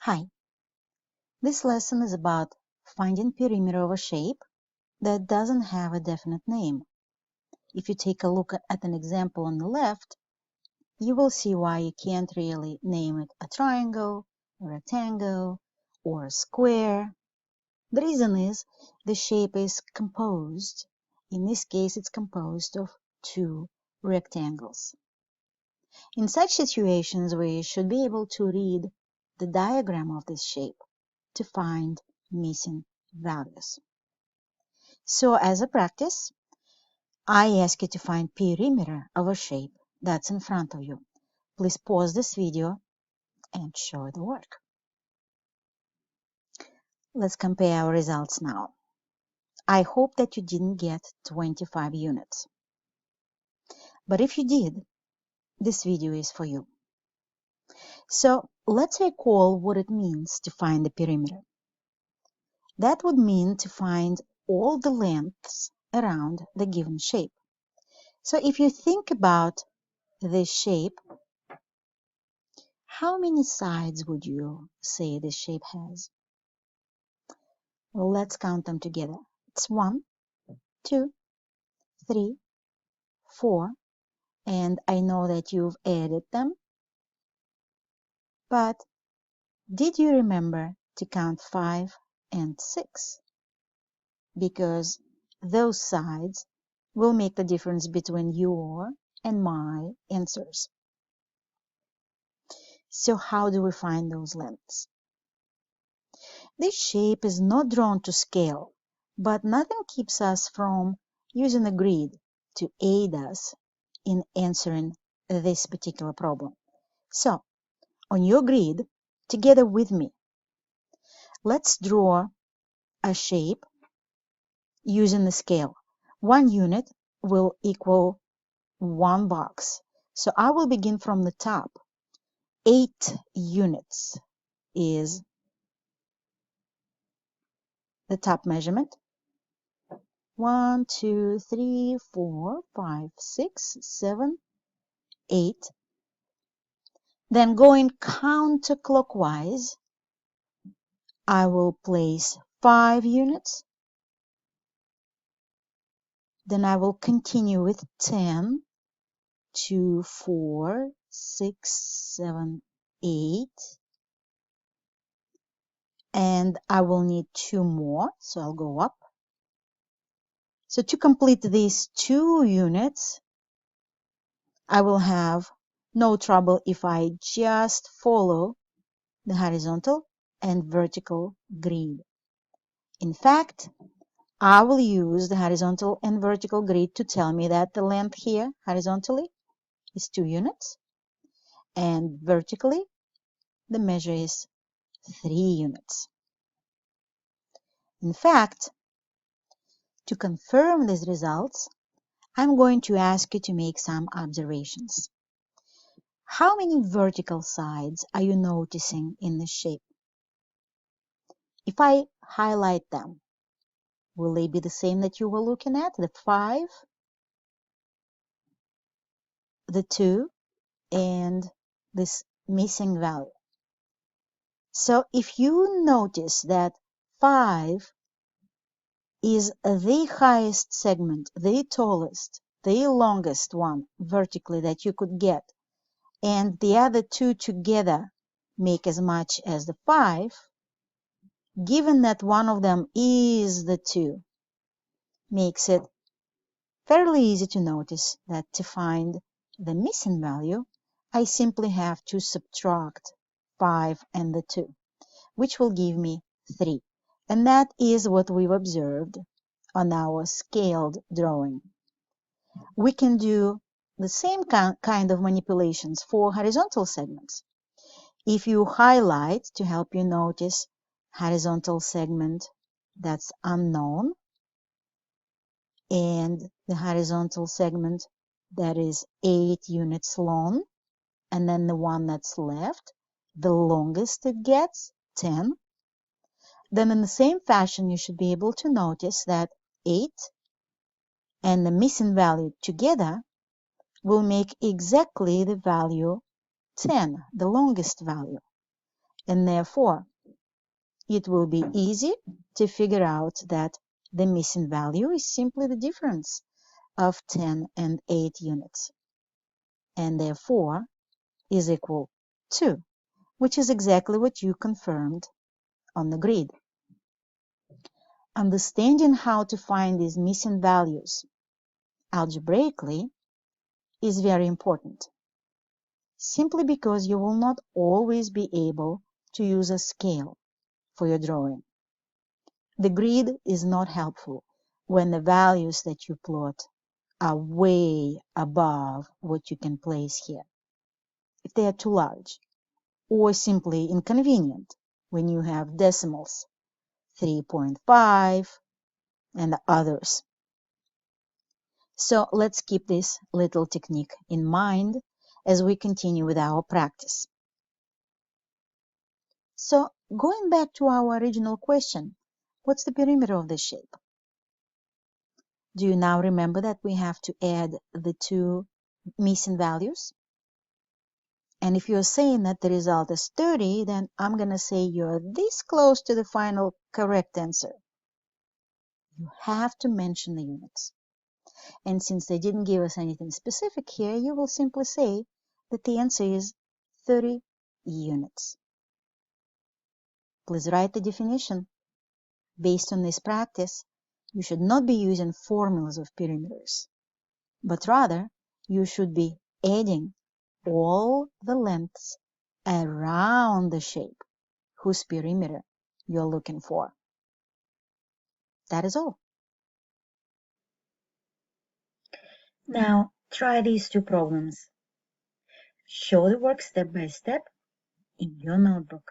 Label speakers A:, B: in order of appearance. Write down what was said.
A: Hi, this lesson is about finding perimeter of a shape that doesn't have a definite name. If you take a look at an example on the left, you will see why you can't really name it a triangle, a rectangle, or a square. The reason is the shape is composed. In this case, it's composed of two rectangles. In such situations, we should be able to read the diagram of this shape to find missing values. So as a practice, I ask you to find perimeter of a shape that's in front of you. Please pause this video and show the work. Let's compare our results now. I hope that you didn't get 25 units. But if you did, this video is for you. So let's recall what it means to find the perimeter. That would mean to find all the lengths around the given shape. So if you think about this shape, how many sides would you say this shape has? Well, let's count them together. It's 1, 2, 3, 4, and I know that you've added them, but did you remember to count 5 and 6? Because those sides will make the difference between your and my answers. So how do we find those lengths? This shape is not drawn to scale, but nothing keeps us from using a grid to aid us in answering this particular problem. So, on your grid, together with me, let's draw a shape using the scale. 1 unit will equal 1 box. So I will begin from the top. 8 units is the top measurement. 1, 2, 3, 4, 5, 6, 7, 8. Then going counterclockwise, I will place 5 units. Then I will continue with 10, 2, 4, 6, 7, 8. And I will need 2 more, so I'll go up. So to complete these 2 units, I will have no trouble if I just follow the horizontal and vertical grid. In fact, I will use the horizontal and vertical grid to tell me that the length here horizontally is 2 units and vertically the measure is 3 units. In fact, to confirm these results, I'm going to ask you to make some observations. How many vertical sides are you noticing in the shape? If I highlight them, will they be the same that you were looking at? The 5, the 2, and this missing value. So if you notice that 5 is the highest segment, the tallest, the longest one vertically that you could get, and the other 2 together make as much as the 5, given that one of them is the 2, makes it fairly easy to notice that to find the missing value, I simply have to subtract 5 and the 2, which will give me 3. And that is what we've observed on our scaled drawing. We can do the same kind of manipulations for horizontal segments. If you highlight to help you notice horizontal segment that's unknown and the horizontal segment that is 8 units long, and then the one that's left, the longest it gets, 10, then in the same fashion you should be able to notice that 8 and the missing value together will make exactly the value 10, the longest value. And therefore, it will be easy to figure out that the missing value is simply the difference of 10 and 8 units, and therefore is equal to, which is exactly what you confirmed on the grid. Understanding how to find these missing values algebraically is very important, simply because you will not always be able to use a scale for your drawing. The grid is not helpful when the values that you plot are way above what you can place here, if they are too large, or simply inconvenient when you have decimals, 3.5 and others. So let's keep this little technique in mind as we continue with our practice. So going back to our original question, what's the perimeter of this shape? Do you now remember that we have to add the two missing values? And if you're saying that the result is 30, then I'm going to say you're this close to the final correct answer. You have to mention the units. And since they didn't give us anything specific here, you will simply say that the answer is 30 units. Please write the definition. Based on this practice, you should not be using formulas of perimeters, but rather you should be adding all the lengths around the shape whose perimeter you're looking for. That is all.
B: Now try these two problems. Show the work step by step in your notebook.